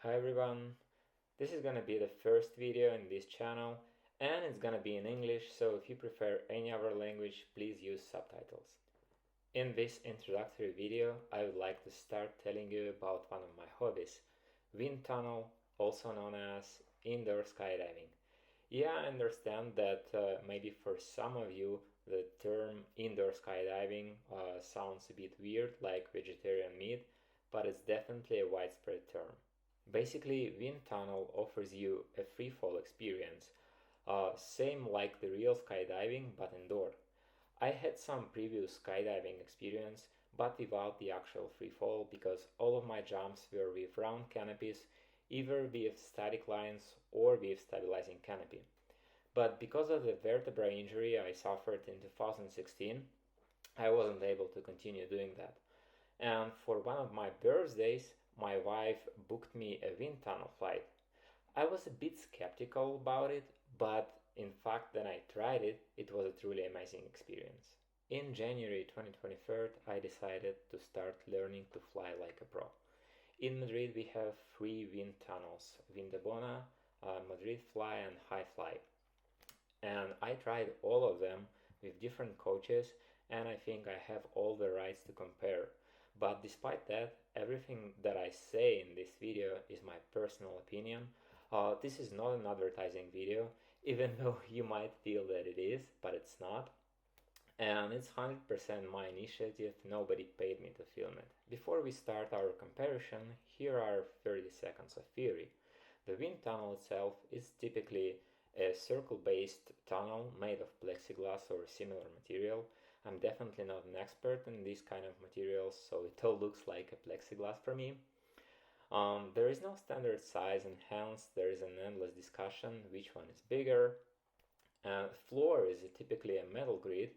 Hi everyone, this is gonna be the first video in this channel and it's gonna be in English, so if you prefer any other language, please use subtitles. In this introductory video, I would like to start telling you about one of my hobbies, wind tunnel, also known as indoor skydiving. Yeah, I understand that maybe for some of you the term indoor skydiving sounds a bit weird, like vegetarian meat, but it's definitely a widespread term. Basically, wind tunnel offers you a free fall experience, same like the real skydiving but indoor. I had some previous skydiving experience but without the actual free fall because all of my jumps were with round canopies, either with static lines or with stabilizing canopy. But because of the vertebra injury I suffered in 2016, I wasn't able to continue doing that. And for one of my birthdays, my wife booked me a wind tunnel flight. I was a bit skeptical about it, but in fact, when I tried it, it was a truly amazing experience. In January 2023, I decided to start learning to fly like a pro. In Madrid, we have three wind tunnels: Vindobona, Madrid Fly, and High Fly. And I tried all of them with different coaches, and I think I have all the rights to compare. But despite that, everything that I say in this video is my personal opinion. This is not an advertising video, even though you might feel that it is, but it's not. And it's 100% my initiative, nobody paid me to film it. Before we start our comparison, here are 30 seconds of theory. The wind tunnel itself is typically a circle-based tunnel made of plexiglass or similar material. I'm definitely not an expert in these kind of materials, so it all looks like a plexiglass for me. There is no standard size, and hence there is an endless discussion which one is bigger. Floor is typically a metal grid,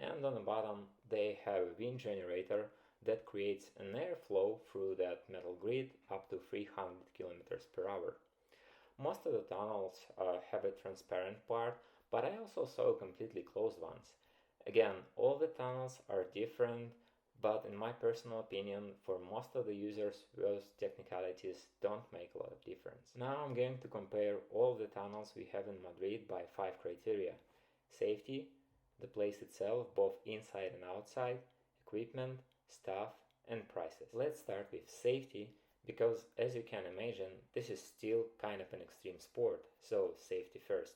and on the bottom they have a wind generator that creates an airflow through that metal grid up to 300 kilometers per hour. Most of the tunnels have a transparent part, but I also saw completely closed ones. Again, all the tunnels are different, but in my personal opinion, for most of the users, those technicalities don't make a lot of difference. Now I'm going to compare all the tunnels we have in Madrid by 5 criteria: safety, the place itself, both inside and outside, equipment, staff, and prices. Let's start with safety, because as you can imagine, this is still kind of an extreme sport, so safety first.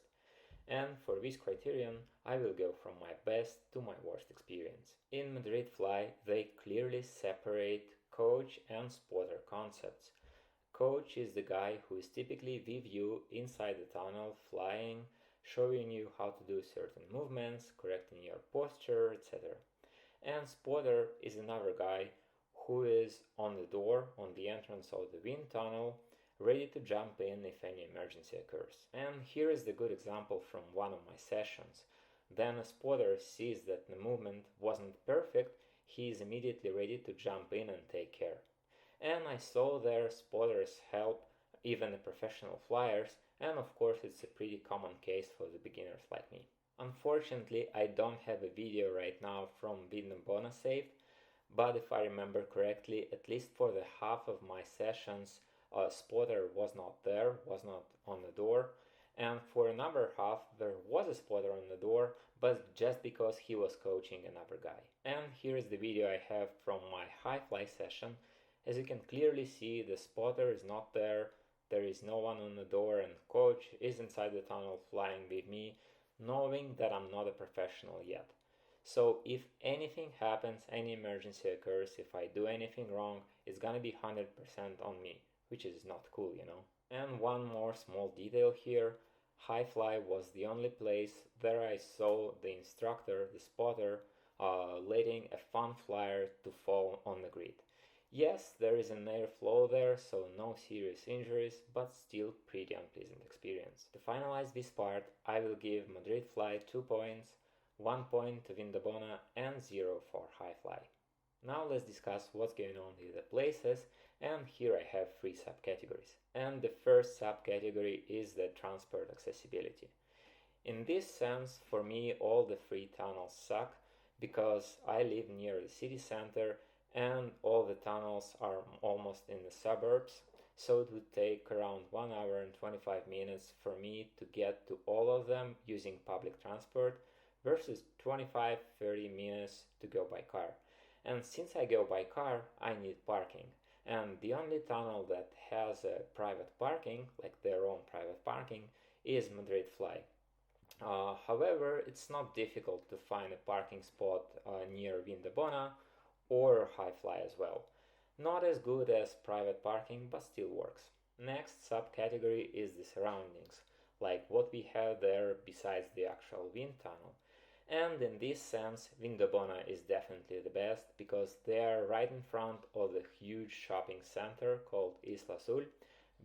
And for this criterion, I will go from my best to my worst experience. In Madrid Fly, they clearly separate coach and spotter concepts. Coach is the guy who is typically with you inside the tunnel flying, showing you how to do certain movements, correcting your posture, etc. And spotter is another guy who is on the door, on the entrance of the wind tunnel, ready to jump in if any emergency occurs. And here is the good example from one of my sessions. Then a spotter sees that the movement wasn't perfect, he is immediately ready to jump in and take care. And I saw there spotters help even the professional flyers, and of course it's a pretty common case for the beginners like me. Unfortunately, I don't have a video right now from Vindobona saved, but if I remember correctly, at least for the half of my sessions, spotter was not there, was not on the door, and for another half there was a spotter on the door, but just because he was coaching another guy. And here's the video I have from my high fly session. As you can clearly see, the spotter is not there, there is no one on the door, and coach is inside the tunnel flying with me, knowing that I'm not a professional yet. So if anything happens, any emergency occurs, if I do anything wrong, it's gonna be 100% on me, which is not cool, you know. And one more small detail here, High Fly was the only place where I saw the instructor, the spotter, letting a fun flyer to fall on the grid. Yes, there is an airflow there, so no serious injuries, but still pretty unpleasant experience. To finalize this part, I will give Madrid Fly 2 points, 1 point to Vindobona, and 0 for High Fly. Now let's discuss what's going on with the places, and here I have 3 subcategories. And the first subcategory is the transport accessibility. In this sense, for me, all the 3 tunnels suck because I live near the city center and all the tunnels are almost in the suburbs, so it would take around 1 hour and 25 minutes for me to get to all of them using public transport versus 25-30 minutes to go by car. And since I go by car, I need parking. And the only tunnel that has a private parking, like their own private parking, is Madrid Fly. However, it's not difficult to find a parking spot near Vindobona or High Fly as well. Not as good as private parking, but still works. Next subcategory is the surroundings, like what we have there besides the actual wind tunnel. And in this sense, Vindobona is definitely the best because they are right in front of the huge shopping center called Isla Azul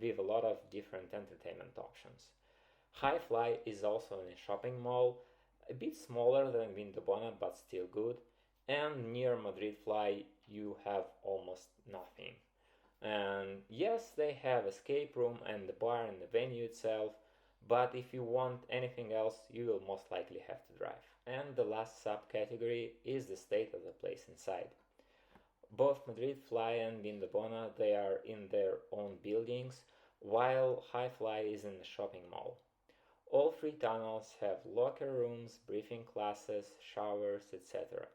with a lot of different entertainment options. High Fly is also in a shopping mall, a bit smaller than Vindobona but still good, and near Madrid Fly you have almost nothing. And yes, they have escape room and the bar and the venue itself, but if you want anything else, you will most likely have to drive. And the last subcategory is the state of the place inside. Both Madrid Fly and Vindobona, they are in their own buildings, while High Fly is in the shopping mall. All three tunnels have locker rooms, briefing classes, showers, etc.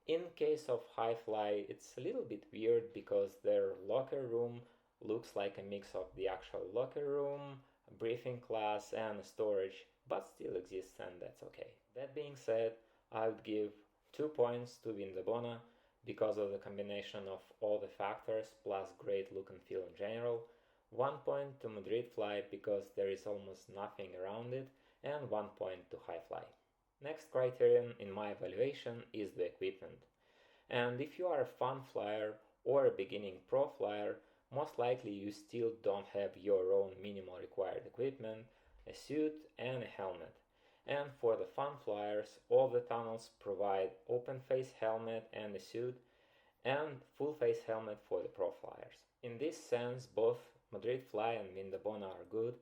In case of High Fly, it's a little bit weird because their locker room looks like a mix of the actual locker room, a briefing class, and storage, but still exists, and that's okay. That being said, I would give 2 points to Vindobona because of the combination of all the factors plus great look and feel in general, 1 point to Madrid Fly because there is almost nothing around it, and 1 point to High Fly. Next criterion in my evaluation is the equipment. And if you are a fun flyer or a beginning pro flyer, most likely you still don't have your own minimal required equipment, a suit and a helmet. And for the fun flyers, all the tunnels provide open face helmet and a suit, and full face helmet for the pro flyers. In this sense, both Madrid Fly and Vindobona are good.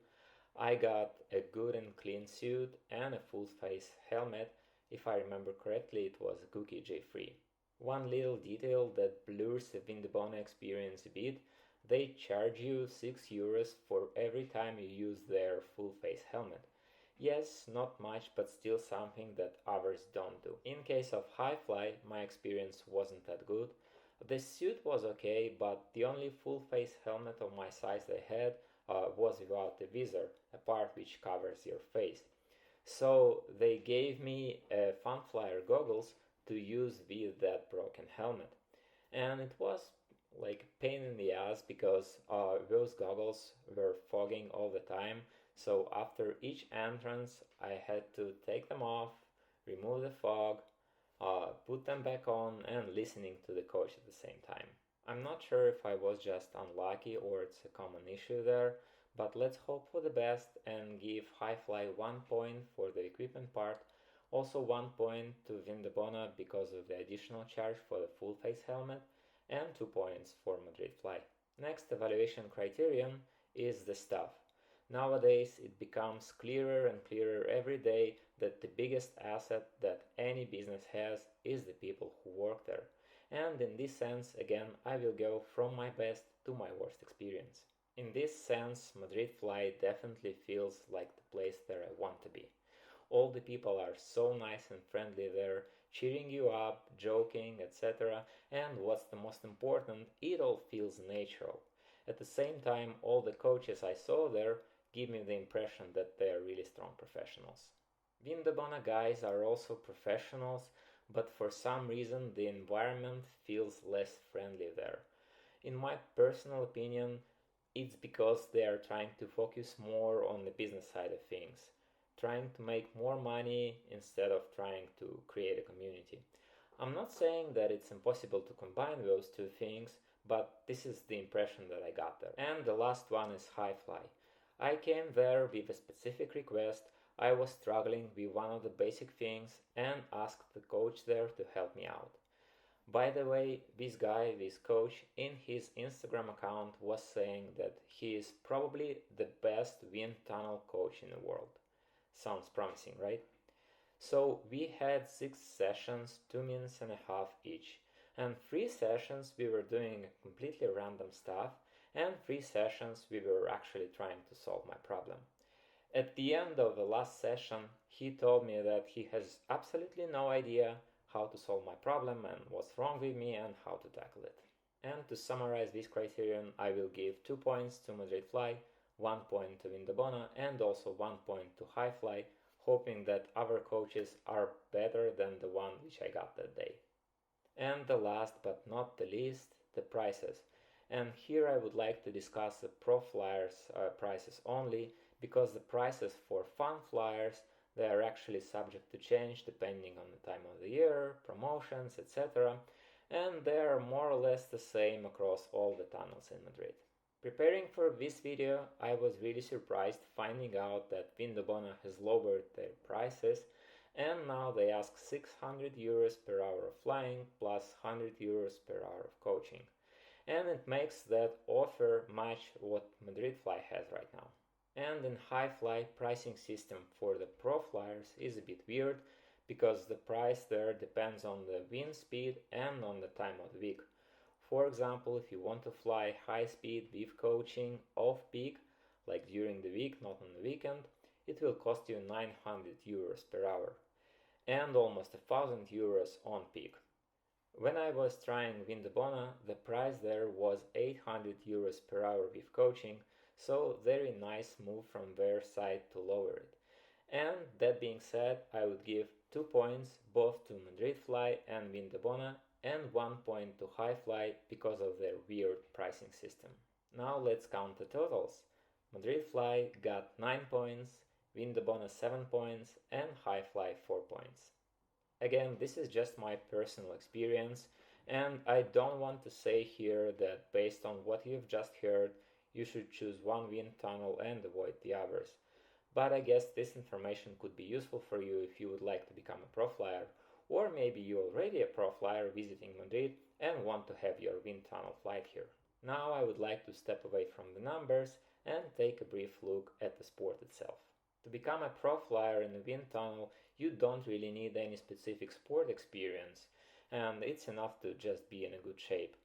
I got a good and clean suit and a full face helmet. If I remember correctly, it was Cookie J3. One little detail that blurs the Vindobona experience a bit, they charge you 6 euros for every time you use their full face helmet. Yes, not much, but still something that others don't do. In case of High Fly, my experience wasn't that good. The suit was okay, but the only full face helmet of my size they had was without a visor, a part which covers your face. So they gave me Fun Flyer goggles to use with that broken helmet. And it was like a pain in the ass because those goggles were fogging all the time. So after each entrance, I had to take them off, remove the fog, put them back on, and listening to the coach at the same time. I'm not sure if I was just unlucky or it's a common issue there, but let's hope for the best and give High Fly 1 point for the equipment part, also 1 point to Vindobona because of the additional charge for the full face helmet, and 2 points for Madrid Fly. Next evaluation criterion is the staff. Nowadays, it becomes clearer and clearer every day that the biggest asset that any business has is the people who work there. And in this sense, again, I will go from my best to my worst experience. In this sense, Madrid Fly definitely feels like the place that I want to be. All the people are so nice and friendly there, cheering you up, joking, etc. And what's the most important, it all feels natural. At the same time, all the coaches I saw there give me the impression that they are really strong professionals. Vindobona guys are also professionals, but for some reason the environment feels less friendly there. In my personal opinion, it's because they are trying to focus more on the business side of things, trying to make more money instead of trying to create a community. I'm not saying that it's impossible to combine those two things, but this is the impression that I got there. And the last one is High Fly. I came there with a specific request. I was struggling with one of the basic things and asked the coach there to help me out. By the way, this guy, this coach, in his Instagram account was saying that he is probably the best wind tunnel coach in the world. Sounds promising, right? So we had 6 sessions, 2 minutes and a half each. And 3 sessions we were doing completely random stuff, and 3 sessions we were actually trying to solve my problem. At the end of the last session, he told me that he has absolutely no idea how to solve my problem and what's wrong with me and how to tackle it. And to summarize this criterion, I will give 2 points to Madrid Fly, 1 point to Vindobona, and also 1 point to High Fly, hoping that other coaches are better than the one which I got that day. And the last but not the least, the prices. And here I would like to discuss the pro flyers prices only, because the prices for fun flyers, they are actually subject to change depending on the time of the year, promotions, etc. And they are more or less the same across all the tunnels in Madrid. Preparing for this video, I was really surprised finding out that Vindobona has lowered their prices, and now they ask 600 euros per hour of flying plus 100 euros per hour of coaching. And it makes that offer match what Madrid Fly has right now. And in High Fly, pricing system for the pro flyers is a bit weird, because the price there depends on the wind speed and on the time of the week. For example, if you want to fly high speed with coaching off peak, like during the week, not on the weekend, it will cost you 900 euros per hour and almost 1000 euros on peak. When I was trying Vindobona, the price there was 800 euros per hour with coaching, so very nice move from their side to lower it. And that being said, I would give 2 points both to Madrid Fly and Vindobona, and 1 point to High Fly because of their weird pricing system. Now let's count the totals. Madrid Fly got 9 points, Vindobona 7 points, and High Fly 4 points. Again, this is just my personal experience, and I don't want to say here that based on what you've just heard, you should choose one wind tunnel and avoid the others. But I guess this information could be useful for you if you would like to become a pro flyer, or maybe you're already a pro flyer visiting Madrid and want to have your wind tunnel flight here. Now I would like to step away from the numbers and take a brief look at the sport itself. To become a pro flyer in a wind tunnel, you don't really need any specific sport experience, and it's enough to just be in a good shape.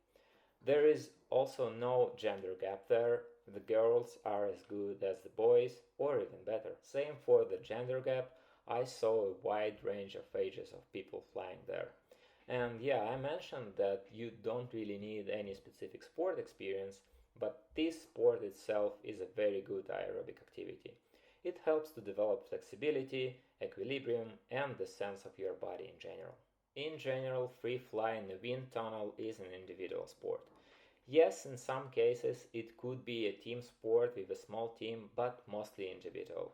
There is also no gender gap there. The girls are as good as the boys, or even better. Same for the gender gap. I saw a wide range of ages of people flying there. And yeah, I mentioned that you don't really need any specific sport experience, but this sport itself is a very good aerobic activity. It helps to develop flexibility, equilibrium, and the sense of your body in general. In general, free fly in a wind tunnel is an individual sport. Yes, in some cases it could be a team sport with a small team, but mostly individual.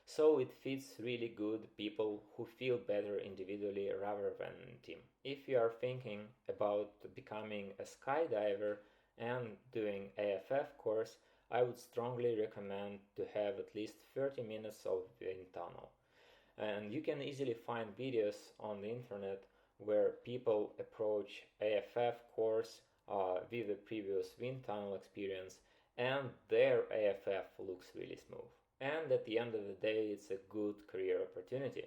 So it fits really good people who feel better individually rather than in team. If you are thinking about becoming a skydiver and doing AFF course, I would strongly recommend to have at least 30 minutes of wind tunnel. And you can easily find videos on the internet where people approach AFF course with the previous wind tunnel experience, and their AFF looks really smooth. And at the end of the day, it's a good career opportunity.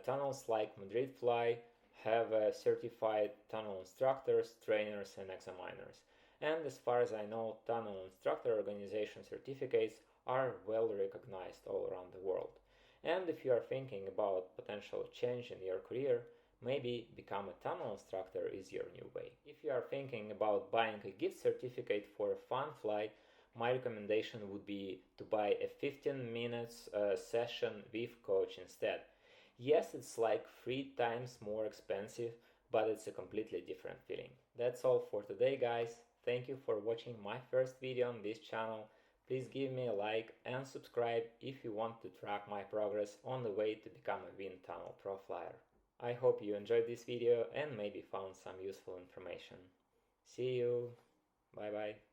Tunnels like Madrid Fly have certified tunnel instructors, trainers, and examiners. And as far as I know, tunnel instructor organization certificates are well recognized all around the world. And if you are thinking about potential change in your career, maybe become a tunnel instructor is your new way. If you are thinking about buying a gift certificate for a fun flight, my recommendation would be to buy a 15 minutes session with coach instead. Yes, it's like 3 times more expensive, but it's a completely different feeling. That's all for today, guys. Thank you for watching my first video on this channel. Please give me a like and subscribe if you want to track my progress on the way to become a wind tunnel pro flyer. I hope you enjoyed this video and maybe found some useful information. See you. Bye bye.